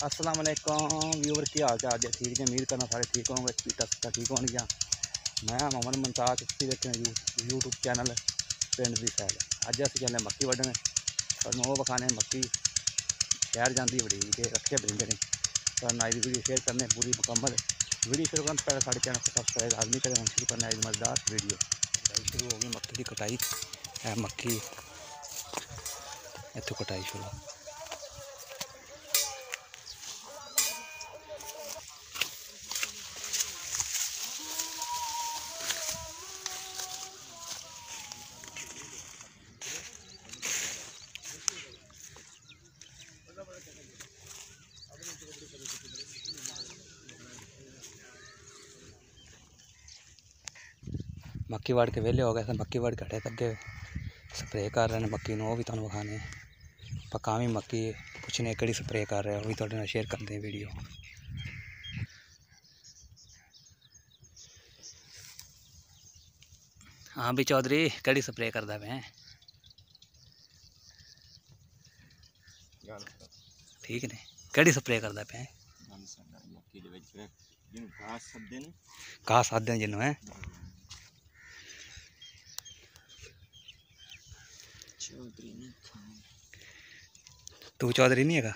अस्सलाम वालेकुम व्यूवर, की हाल चाल है? ठीक है, उम्मीद करना सारे ठीक होंगे, स्पीटा ठीक होंगे। मैं मोहम्मद मुमताज देखे यूट्यूब चैनल पिंड दी सैल। अज अस चलने मक्की वड्ढने और वो विखाने मक्की शहर जाती बड़ी के रखे बरिंदे ने। तो आई दी वीडियो शेयर करने पूरी मुकम्मल। वीडियो शुरू करने पहले साढ़े चैनल को सब्सक्राइब आदमी करें। हम शुरू करना एक मज़ेदार वीडियो। कटाई शुरू हो गई मक्की की कटाई है। मक्की इतों कटाई शुरू। मक्की वाड़ के वेले हो गए थे। मक्की वाड़ के हटे अगे स्प्रे कर रहे हैं मक्की नूं, भी तुहानूं विखाने। पकावी मक्की पुछने किहड़ी स्प्रे कर रहे हो, भी तुहाडे नाल शेयर करते हैं वीडियो। हाँ भी चौधरी, किहड़ी स्प्रे करदा मैं? ठीक ने, किहड़ी स्प्रे करदा पे? घास साधे जिन्हों है तू चौधरी नहीं है?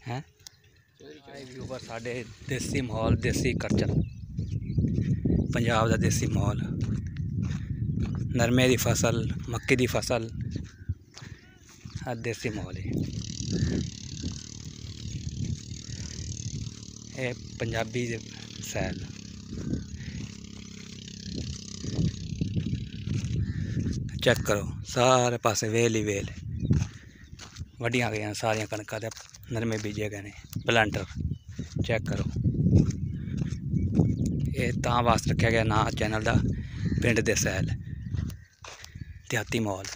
हैं व्यूवर, साढ़े देसी माहौल, देसी कल्चर, पंजाब का देसी माहौल, नरमे की फसल, मक्की की फसल, देसी माहौल है। ये पंजाबी सैल। चेक करो, सारे पासे वेल ही वेल। वड्डियां गई सारिया कणकां ते नरमे बीजे गए ने। प्लांटर चेक करो। ये तां वास्ते रखा गया ना चैनल का, पिंड दे सैल, देहाती माहौल।